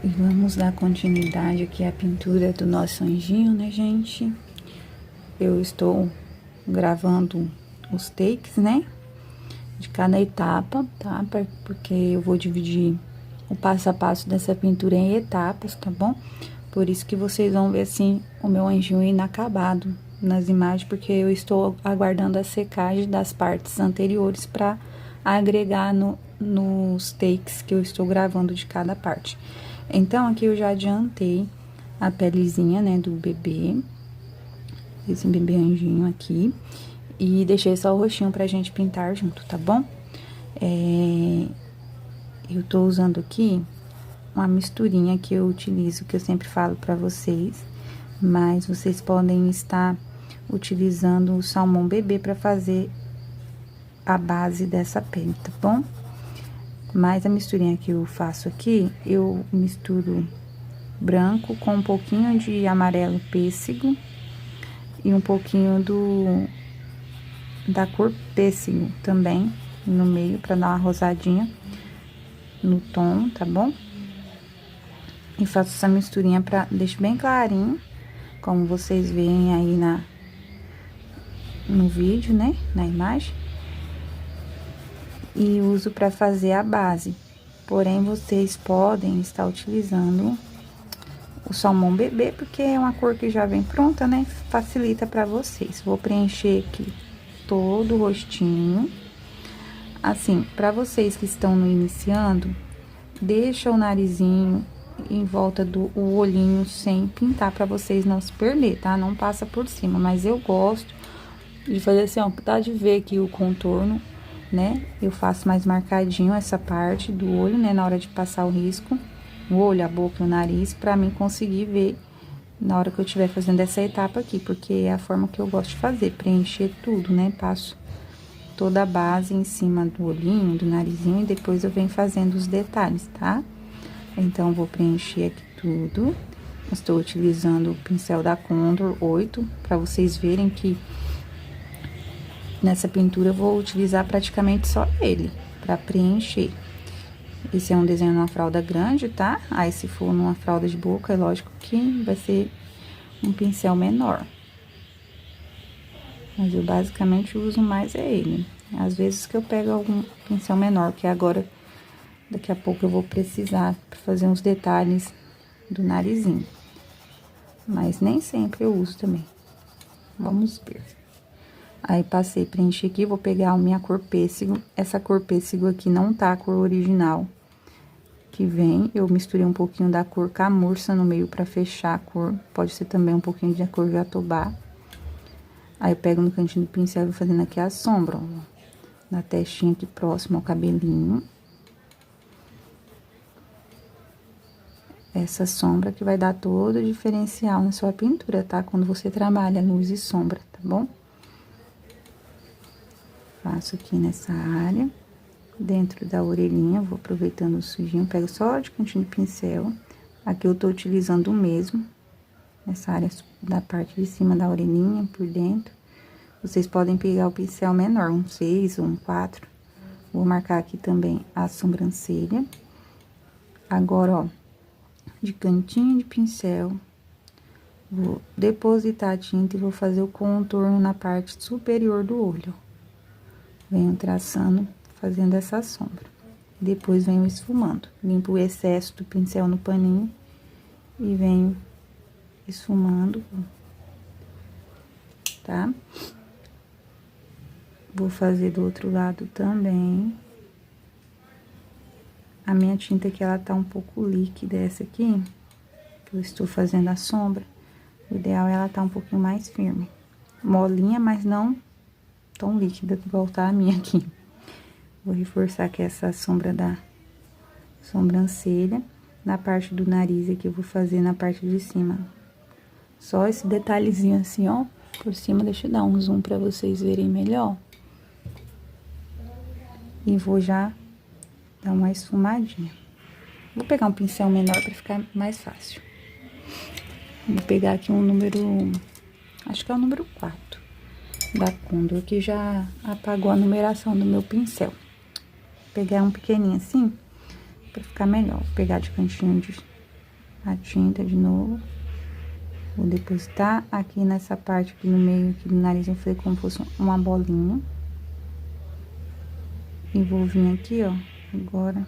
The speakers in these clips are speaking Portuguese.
E vamos dar continuidade aqui à pintura do nosso anjinho, né, gente? Eu estou gravando os takes, né? De cada etapa, tá? Porque eu vou dividir o passo a passo dessa pintura em etapas, tá bom? Por isso que vocês vão ver, assim, o meu anjinho inacabado nas imagens, porque eu estou aguardando a secagem das partes anteriores para agregar nos takes que eu estou gravando de cada parte. Então, aqui eu já adiantei a pelezinha, né, do bebê, esse bebê anjinho aqui, e deixei só o roxinho pra gente pintar junto, tá bom? Eu tô usando aqui uma misturinha que eu utilizo, que eu sempre falo pra vocês, mas vocês podem estar utilizando o salmão bebê pra fazer a base dessa pele, tá bom? Mas a misturinha que eu faço aqui, eu misturo branco com um pouquinho de amarelo pêssego e um pouquinho da cor pêssego também no meio, pra dar uma rosadinha no tom, tá bom? E faço essa misturinha deixo bem clarinho, como vocês veem aí no vídeo, né, na imagem. E uso pra fazer a base, porém, vocês podem estar utilizando o salmão bebê, porque é uma cor que já vem pronta, né, facilita pra vocês. Vou preencher aqui todo o rostinho. Assim, pra vocês que estão no iniciando, deixa o narizinho em volta do olhinho sem pintar, pra vocês não se perder, tá? Não passa por cima, mas eu gosto de fazer assim, ó, dá de ver aqui o contorno, né? Eu faço mais marcadinho essa parte do olho, né? Na hora de passar o risco, o olho, a boca e o nariz, pra mim conseguir ver na hora que eu estiver fazendo essa etapa aqui, porque é a forma que eu gosto de fazer, preencher tudo, né? Passo toda a base em cima do olhinho, do narizinho, e depois eu venho fazendo os detalhes, tá? Então, vou preencher aqui tudo. Estou utilizando o pincel da Condor 8, pra vocês verem que nessa pintura eu vou utilizar praticamente só ele, pra preencher. Esse é um desenho numa fralda grande, tá? Aí, se for numa fralda de boca, é lógico que vai ser um pincel menor. Mas eu basicamente uso mais ele. Às vezes que eu pego algum pincel menor, que agora, daqui a pouco eu vou precisar pra fazer uns detalhes do narizinho. Mas nem sempre eu uso também. Vamos ver. Aí, passei, preenchi aqui, vou pegar a minha cor pêssego. Essa cor pêssego aqui não tá a cor original que vem. Eu misturei um pouquinho da cor camurça no meio pra fechar a cor. Pode ser também um pouquinho de cor jatobá. Aí, eu pego no cantinho do pincel e vou fazendo aqui a sombra, ó. Na testinha aqui próximo ao cabelinho. Essa sombra que vai dar todo o diferencial na sua pintura, tá? Quando você trabalha luz e sombra, tá bom? Faço aqui nessa área, dentro da orelhinha, vou aproveitando o sujinho, pego só de cantinho de pincel. Aqui eu tô utilizando o mesmo, nessa área da parte de cima da orelhinha, por dentro. Vocês podem pegar o pincel menor, um 6 ou um 4. Vou marcar aqui também a sobrancelha. Agora, ó, de cantinho de pincel, vou depositar a tinta e vou fazer o contorno na parte superior do olho. Venho traçando, fazendo essa sombra. Depois venho esfumando. Limpo o excesso do pincel no paninho e venho esfumando, tá? Vou fazer do outro lado também. A minha tinta aqui, ela tá um pouco líquida, essa aqui, que eu estou fazendo a sombra. O ideal é ela tá um pouquinho mais firme. Molinha, mas não tão líquida igual tá a minha aqui. Vou reforçar aqui essa sombra da sobrancelha. Na parte do nariz aqui, eu vou fazer na parte de cima. Só esse detalhezinho assim, ó, por cima. Deixa eu dar um zoom pra vocês verem melhor. E vou já dar uma esfumadinha. Vou pegar um pincel menor pra ficar mais fácil. Vou pegar aqui um número, acho que é o número 4 da Condor, que já apagou a numeração do meu pincel. Vou pegar um pequenininho assim, pra ficar melhor. Vou pegar de cantinho a tinta de novo. Vou depositar aqui nessa parte aqui no meio aqui do nariz, eu falei como fosse uma bolinha. E vou vir aqui, ó, agora.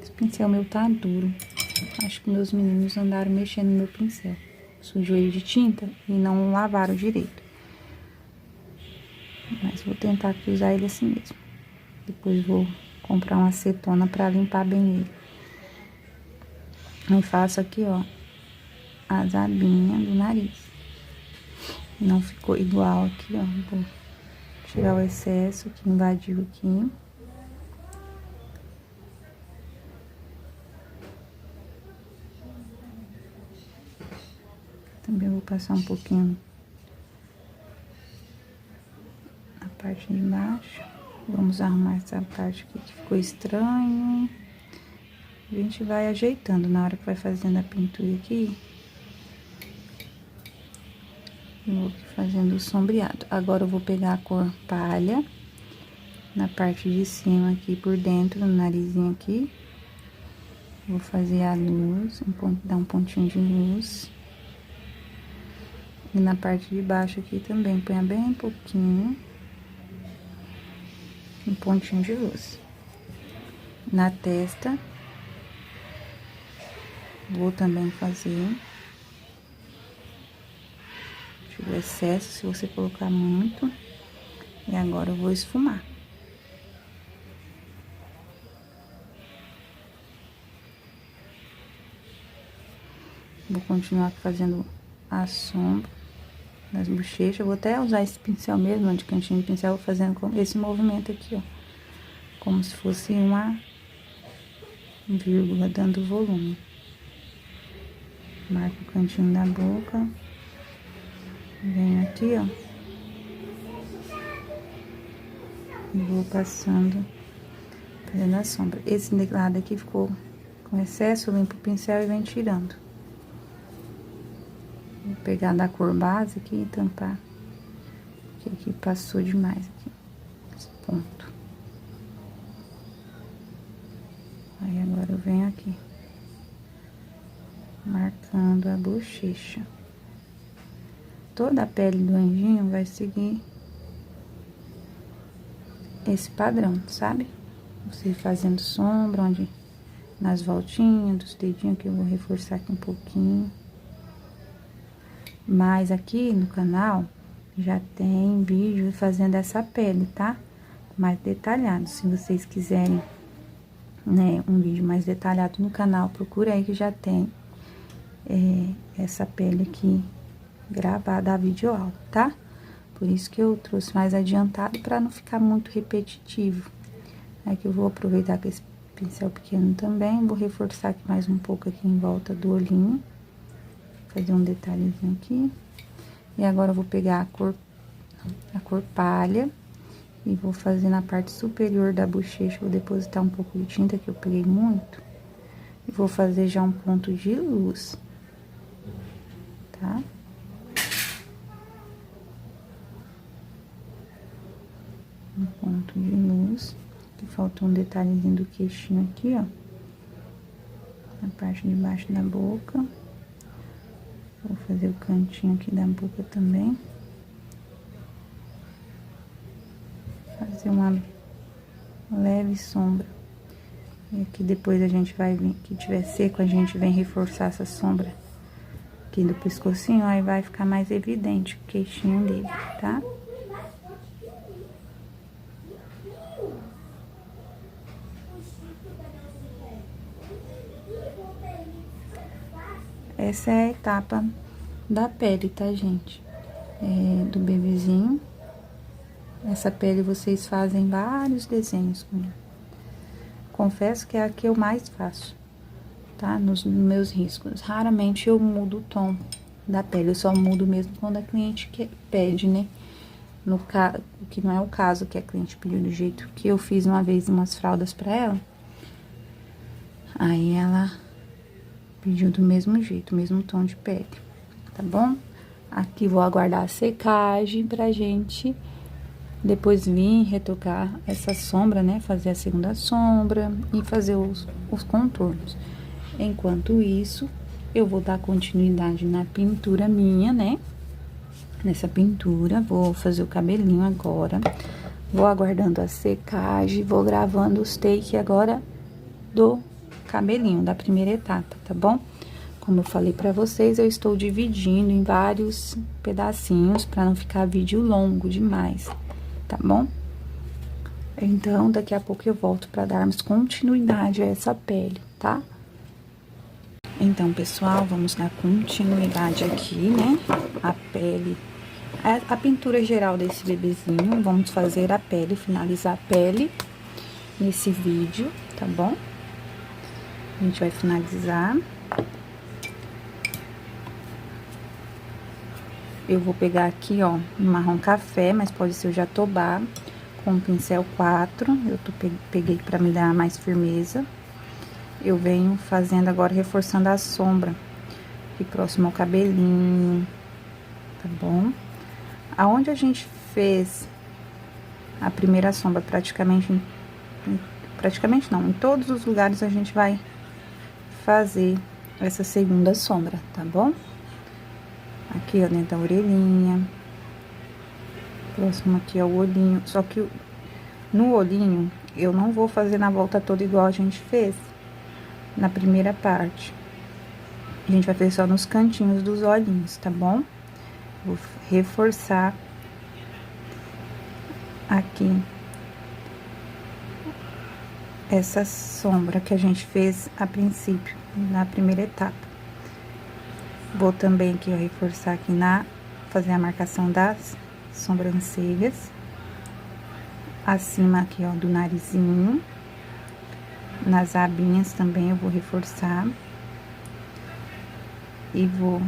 Esse pincel meu tá duro. Acho que meus meninos andaram mexendo no meu pincel. Sujou ele de tinta e não lavaram direito. Mas vou tentar aqui usar ele assim mesmo. Depois vou comprar uma acetona pra limpar bem ele. E faço aqui, ó, as abinhas do nariz. Não ficou igual aqui, ó. Vou tirar o excesso que invadiu aqui. Também vou passar um pouquinho na parte de baixo. Vamos arrumar essa parte aqui que ficou estranho. A gente vai ajeitando na hora que vai fazendo a pintura aqui. Eu vou aqui fazendo o sombreado. Agora eu vou pegar a cor palha na parte de cima aqui por dentro, no narizinho aqui. Vou fazer a luz, dar um pontinho de luz. E na parte de baixo aqui também, ponha bem pouquinho. Um pontinho de luz. Na testa, vou também fazer. Tira o excesso, se você colocar muito. E agora eu vou esfumar. Vou continuar fazendo a sombra das bochechas. Vou até usar esse pincel mesmo, de cantinho de pincel, fazendo esse movimento aqui, ó. Como se fosse uma vírgula, dando volume. Marco o cantinho da boca. Venho aqui, ó. E vou passando, fazendo a sombra. Esse lado aqui ficou com excesso, eu limpo o pincel e venho tirando. Vou pegar da cor base aqui e tampar. Porque aqui passou demais aqui, esse ponto. Aí agora eu venho aqui, marcando a bochecha. Toda a pele do anjinho vai seguir esse padrão, sabe? Você fazendo sombra, onde nas voltinhas dos dedinhos, que eu vou reforçar aqui um pouquinho. Mas aqui no canal já tem vídeo fazendo essa pele, tá? Mais detalhado. Se vocês quiserem, né, um vídeo mais detalhado no canal, procura aí que já tem essa pele aqui gravada a videoaula, tá? Por isso que eu trouxe mais adiantado, pra não ficar muito repetitivo. Aqui eu vou aproveitar com esse pincel pequeno também, vou reforçar aqui mais um pouco aqui em volta do olhinho. Fazer um detalhezinho aqui. E agora eu vou pegar a cor palha e vou fazer na parte superior da bochecha. Vou depositar um pouco de tinta, que eu peguei muito. E vou fazer já um ponto de luz, tá? Um ponto de luz. Que faltou um detalhezinho do queixinho aqui, ó. Na parte de baixo da boca. Vou fazer o cantinho aqui da boca também. Fazer uma leve sombra. E aqui depois a gente vai vir, que tiver seco, a gente vem reforçar essa sombra aqui do pescocinho, aí vai ficar mais evidente o queixinho dele, tá? Essa é a etapa da pele, tá, gente? Do bebezinho. Essa pele vocês fazem vários desenhos com ela. Confesso que é a que eu mais faço, tá? Nos meus riscos. Raramente eu mudo o tom da pele, eu só mudo mesmo quando a cliente pede, né? No caso, que não é o caso, que a cliente pediu do jeito que eu fiz uma vez umas fraldas pra ela. Aí ela pediu do mesmo jeito, o mesmo tom de pele, tá bom? Aqui vou aguardar a secagem pra gente depois vir retocar essa sombra, né? Fazer a segunda sombra e fazer os contornos. Enquanto isso, eu vou dar continuidade na pintura minha, né? Nessa pintura, vou fazer o cabelinho agora. Vou aguardando a secagem, vou gravando os takes agora do cabelinho, da primeira etapa, tá bom? Como eu falei pra vocês, eu estou dividindo em vários pedacinhos pra não ficar vídeo longo demais, tá bom? Então, daqui a pouco eu volto pra darmos continuidade a essa pele, tá? Então, pessoal, vamos dar continuidade aqui, né? A pele, a pintura geral desse bebezinho. Vamos fazer a pele, finalizar a pele nesse vídeo, tá bom? A gente vai finalizar. Eu vou pegar aqui, ó, um marrom café, mas pode ser o jatobá, com o pincel 4. Peguei pra me dar mais firmeza. Eu venho fazendo agora, reforçando a sombra, aqui próximo ao cabelinho, tá bom? Aonde a gente fez a primeira sombra, praticamente não, em todos os lugares a gente vai fazer essa segunda sombra, tá bom? Aqui, ó, dentro da orelhinha, próximo aqui ao olhinho, só que no olhinho eu não vou fazer na volta toda igual a gente fez na primeira parte. A gente vai fazer só nos cantinhos dos olhinhos, tá bom? Vou reforçar aqui essa sombra que a gente fez a princípio, na primeira etapa. Vou também aqui, ó, reforçar aqui fazer a marcação das sobrancelhas. Acima aqui, ó, do narizinho. Nas abinhas também eu vou reforçar. E vou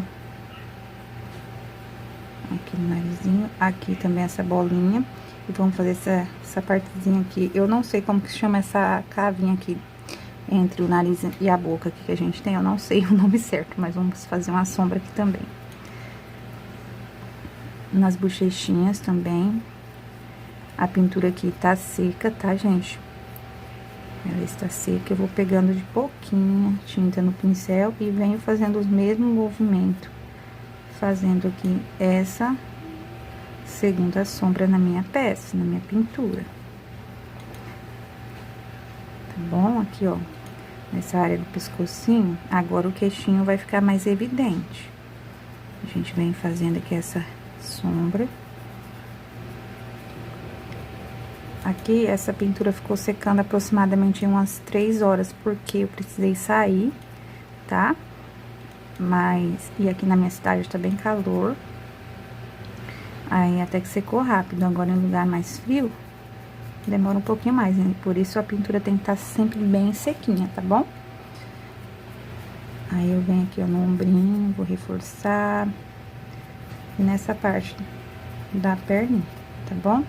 aqui no narizinho, aqui também essa bolinha. E vamos fazer essa partezinha aqui. Eu não sei como que se chama essa cavinha aqui entre o nariz e a boca aqui que a gente tem. Eu não sei o nome certo, mas vamos fazer uma sombra aqui também. Nas bochechinhas também. A pintura aqui tá seca, tá, gente? Ela está seca, eu vou pegando de pouquinho tinta no pincel e venho fazendo os mesmos movimentos. Fazendo aqui essa segunda sombra na minha peça, na minha pintura. Tá bom? Aqui, ó, nessa área do pescocinho, agora o queixinho vai ficar mais evidente. A gente vem fazendo aqui essa sombra. Aqui, essa pintura ficou secando aproximadamente umas 3 horas, porque eu precisei sair, tá? E aqui na minha cidade tá bem calor. Aí, até que secou rápido. Agora, em lugar mais frio, demora um pouquinho mais, né? Por isso, a pintura tem que estar sempre bem sequinha, tá bom? Aí, eu venho aqui, ó, no ombrinho, vou reforçar. E nessa parte da perninha, tá bom?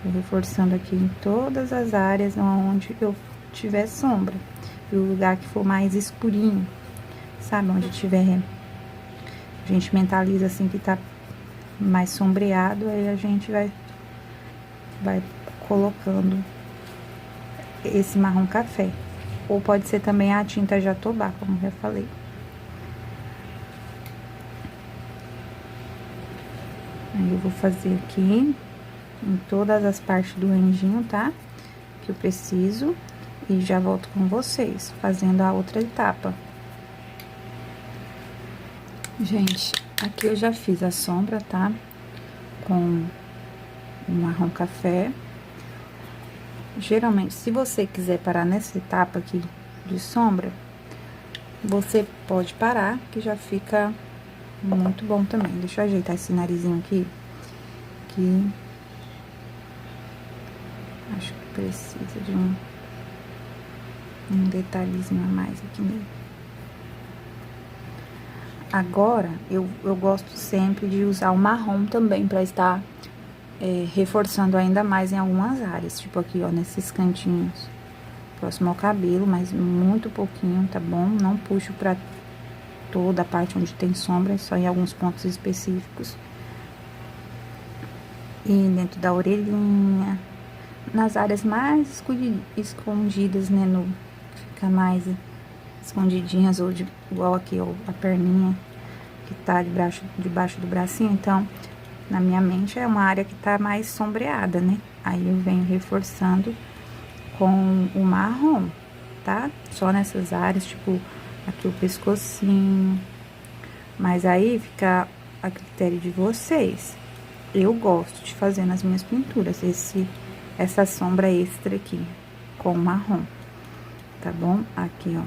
Vou reforçando aqui em todas as áreas onde eu tiver sombra. E o lugar que for mais escurinho, sabe? Onde tiver... A gente mentaliza assim que tá mais sombreado, aí a gente vai colocando esse marrom café. Ou pode ser também a tinta jatobá, como já falei. Aí eu vou fazer aqui em todas as partes do anjinho, tá? Que eu preciso. E já volto com vocês, fazendo a outra etapa. Gente, aqui eu já fiz a sombra, tá? Com o marrom café. Geralmente, se você quiser parar nessa etapa aqui de sombra, você pode parar, que já fica muito bom também. Deixa eu ajeitar esse narizinho aqui, que acho que precisa de um detalhezinho a mais aqui nele. Agora, eu gosto sempre de usar o marrom também, pra estar reforçando ainda mais em algumas áreas. Tipo aqui, ó, nesses cantinhos, próximo ao cabelo, mas muito pouquinho, tá bom? Não puxo pra toda a parte onde tem sombra, só em alguns pontos específicos. E dentro da orelhinha, nas áreas mais escondidas, né, fica mais escondidinhas, ou igual aqui, ó, a perninha que tá debaixo do bracinho. Então, na minha mente, é uma área que tá mais sombreada, né? Aí eu venho reforçando com o marrom, tá? Só nessas áreas, tipo, aqui o pescocinho. Mas aí fica a critério de vocês. Eu gosto de fazer nas minhas pinturas essa sombra extra aqui, com marrom, tá bom? Aqui, ó,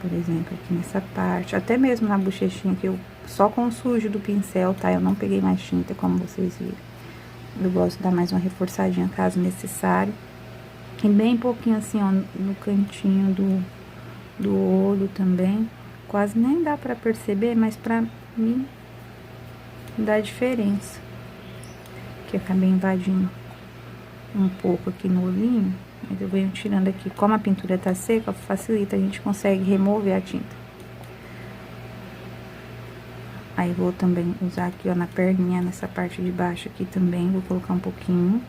por exemplo, aqui nessa parte, até mesmo na bochechinha, que eu só com o sujo do pincel, tá? Eu não peguei mais tinta, como vocês viram. Eu gosto de dar mais uma reforçadinha, caso necessário. E bem pouquinho assim, ó, no cantinho do olho também. Quase nem dá pra perceber, mas pra mim dá diferença. Que eu acabei invadindo um pouco aqui no olhinho, mas eu venho tirando aqui. Como a pintura tá seca, facilita, a gente consegue remover a tinta. Aí, vou também usar aqui, ó, na perninha, nessa parte de baixo aqui também, vou colocar um pouquinho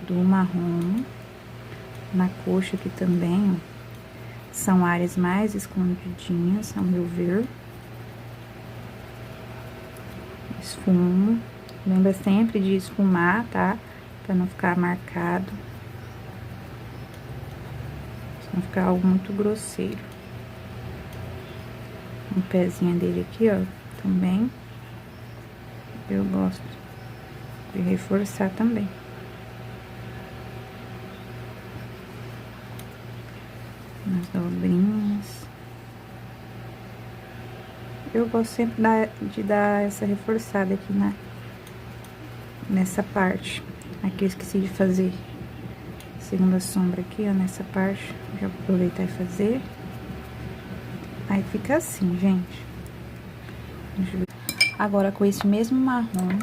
do marrom. Na coxa aqui também, ó. São áreas mais escondidinhas, ao meu ver. Esfumo. Lembra sempre de esfumar, tá? Pra não ficar marcado. Pra não ficar algo muito grosseiro. Um pezinho dele aqui, ó, também. Eu gosto de reforçar também. Nas dobrinhas. Eu gosto sempre de dar essa reforçada aqui nessa parte. Aqui eu esqueci de fazer segunda sombra aqui, ó, nessa parte. Já vou aproveitar e fazer. Aí fica assim, gente. Agora, com esse mesmo marrom,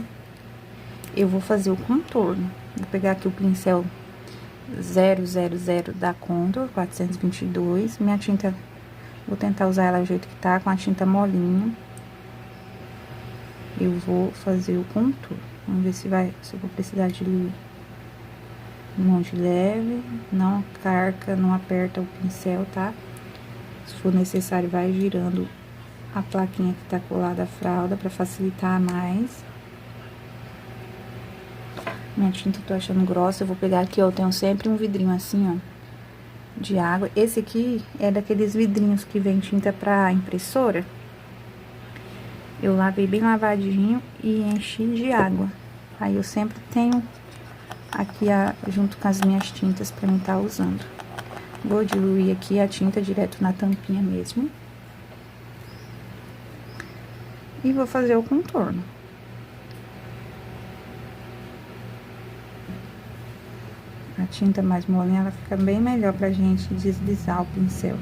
eu vou fazer o contorno. Vou pegar aqui o pincel 000 da Contour 422. Minha tinta, vou tentar usar ela do jeito que tá, com a tinta molinha. Eu vou fazer o contorno. Vamos ver se eu vou precisar de mão de leve. Não carca, não aperta o pincel, tá? Se for necessário, vai girando a plaquinha que tá colada à fralda pra facilitar mais. Minha tinta eu tô achando grossa, eu vou pegar aqui, ó, eu tenho sempre um vidrinho assim, ó, de água. Esse aqui é daqueles vidrinhos que vem tinta pra impressora. Eu lavei bem lavadinho e enchi de água. Aí eu sempre tenho aqui junto com as minhas tintas pra mim tá usando. Vou diluir aqui a tinta direto na tampinha mesmo. E vou fazer o contorno. A tinta mais molinha, ela fica bem melhor pra gente deslizar o pincel.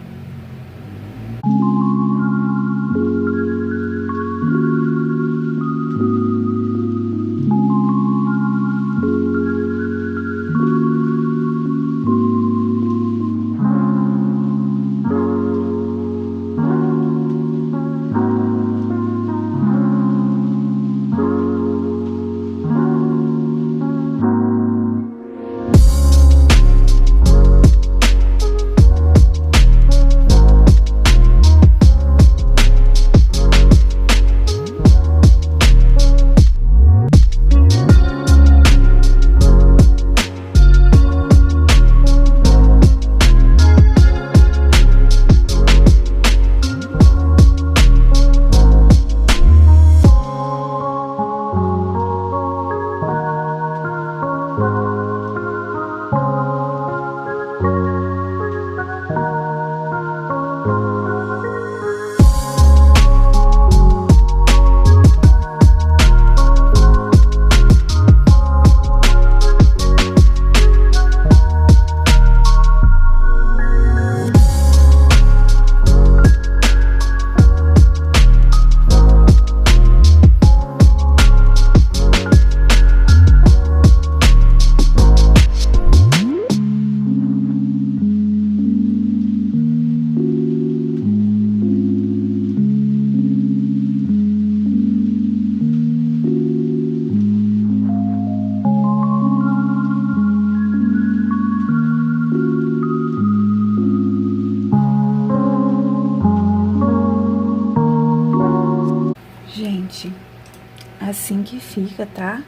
assim que fica, tá?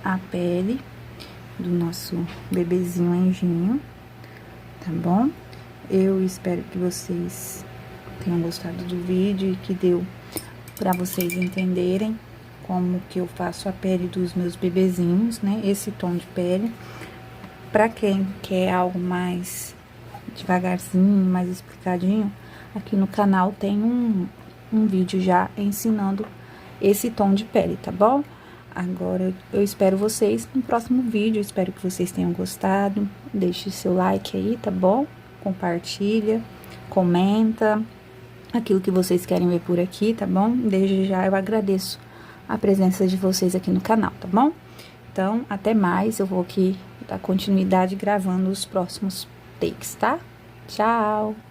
A pele do nosso bebezinho anjinho, tá bom? Eu espero que vocês tenham gostado do vídeo e que deu pra vocês entenderem como que eu faço a pele dos meus bebezinhos, né? Esse tom de pele. Pra quem quer algo mais devagarzinho, mais explicadinho, aqui no canal tem um vídeo já ensinando esse tom de pele, tá bom? Agora, eu espero vocês no próximo vídeo, espero que vocês tenham gostado. Deixe seu like aí, tá bom? Compartilha, comenta aquilo que vocês querem ver por aqui, tá bom? Desde já eu agradeço a presença de vocês aqui no canal, tá bom? Então, até mais, eu vou aqui dar continuidade gravando os próximos takes, tá? Tchau!